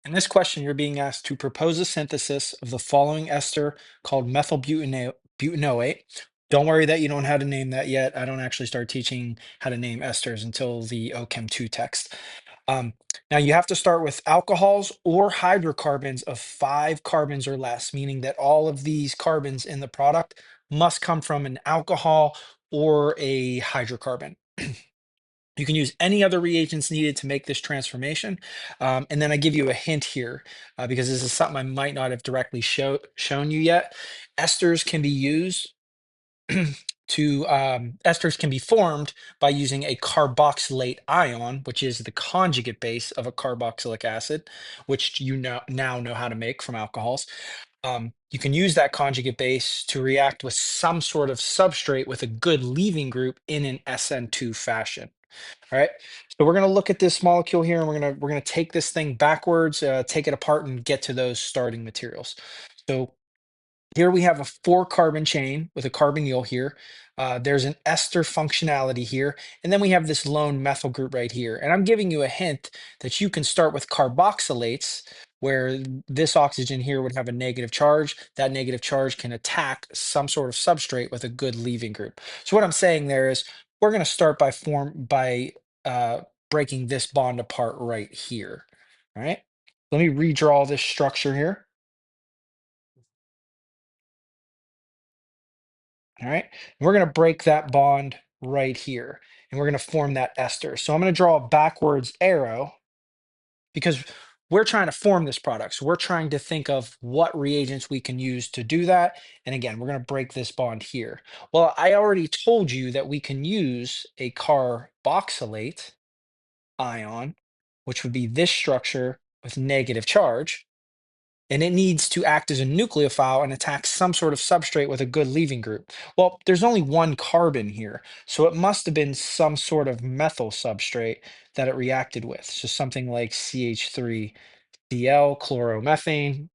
In this question, you're being asked to propose a synthesis of the following ester called methylbutanoate. Don't worry that you don't know how to name that yet. I don't actually start teaching how to name esters until the Ochem 2 text. Um, Now, you have to start with alcohols or hydrocarbons of 5 carbons or less, meaning that all of these carbons in the product must come from an alcohol or a hydrocarbon. You can use any other reagents needed to make this transformation. And then I give you a hint here because this is something I might not have directly shown you yet. Esters can be used esters can be formed by using a carboxylate ion, which is the conjugate base of a carboxylic acid, which you now know how to make from alcohols. You can use that conjugate base to react with some sort of substrate with a good leaving group in an SN2 fashion. All right. So we're going to look at this molecule here, and we're gonna take this thing backwards, take it apart, and get to those starting materials. So here we have a 4 carbon chain with a carbonyl here. There's an ester functionality here, and then we have this lone methyl group right here. And I'm giving you a hint that you can start with carboxylates, where this oxygen here would have a negative charge. That negative charge can attack some sort of substrate with a good leaving group. So what I'm saying there is we're going to start by uh, breaking this bond apart right here. All right. Let me redraw this structure here. All right. We're going to break that bond right here, and we're going to form that ester. So I'm going to draw a backwards arrow because we're trying to form this product. So we're trying to think of what reagents we can use to do that. And again, we're going to break this bond here. Well, I already told you that we can use a carboxylate ion, which would be this structure with negative charge, and it needs to act as a nucleophile and attack some sort of substrate with a good leaving group. Well, there's only 1 carbon here, so it must have been some sort of methyl substrate that it reacted with. So something like CH3Cl, chloromethane.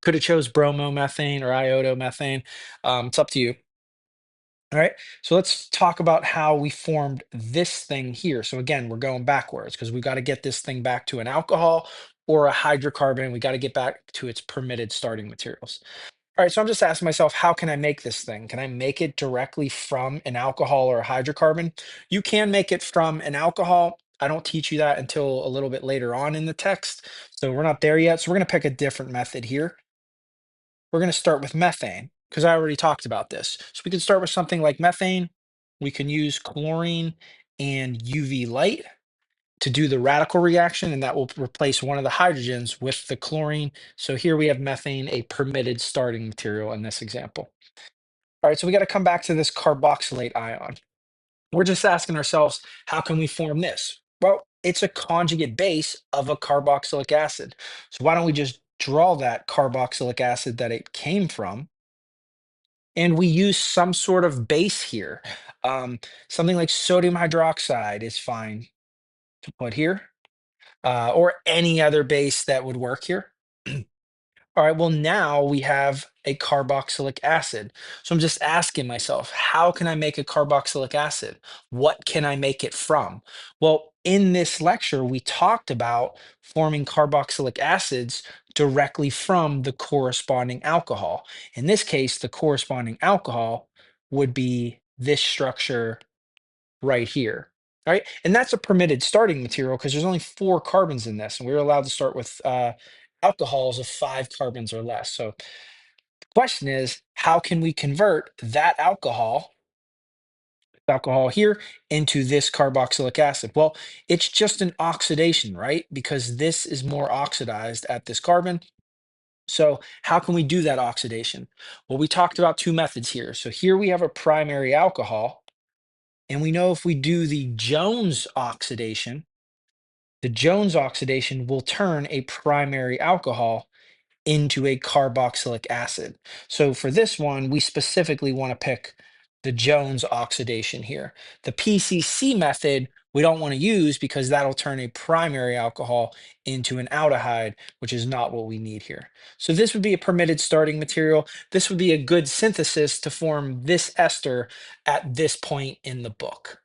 Could have chose bromomethane or iodomethane. It's up to you. All right, so let's talk about how we formed this thing here. So again, we're going backwards because we've got to get this thing back to an alcohol or a hydrocarbon. We got to get back to its permitted starting materials. All right, so I'm just asking myself, how can I make this thing? Can I make it directly from an alcohol or a hydrocarbon? You can make it from an alcohol. I don't teach you that until a little bit later on in the text. So we're not there yet. So we're going to pick a different method here. We're going to start with methane because I already talked about this. So we can start with something like methane. We can use chlorine and UV light to do the radical reaction, and that will replace one of the hydrogens with the chlorine. So here we have methane, a permitted starting material in this example. All right, so we got to come back to this carboxylate ion. We're just asking ourselves, how can we form this? Well, it's a conjugate base of a carboxylic acid. So why don't we just draw that carboxylic acid that it came from, and we use some sort of base here. Something like sodium hydroxide is fine to put here, or any other base that would work here. All right, well, now we have a carboxylic acid. So I'm just asking myself, how can I make a carboxylic acid? What can I make it from? Well, in this lecture, we talked about forming carboxylic acids directly from the corresponding alcohol. In this case, the corresponding alcohol would be this structure right here. All right. And that's a permitted starting material because there's only 4 carbons in this. And we're allowed to start with alcohols of 5 carbons or less. So the question is, how can we convert that alcohol here into this carboxylic acid? Well, it's just an oxidation, right? Because this is more oxidized at this carbon. So how can we do that oxidation? Well, we talked about 2 methods here. So here we have a primary alcohol. And we know if we do the Jones oxidation will turn a primary alcohol into a carboxylic acid. So for this one, we specifically want to pick the Jones oxidation here. The PCC method we don't want to use because that'll turn a primary alcohol into an aldehyde, which is not what we need here. So this would be a permitted starting material. This would be a good synthesis to form this ester at this point in the book.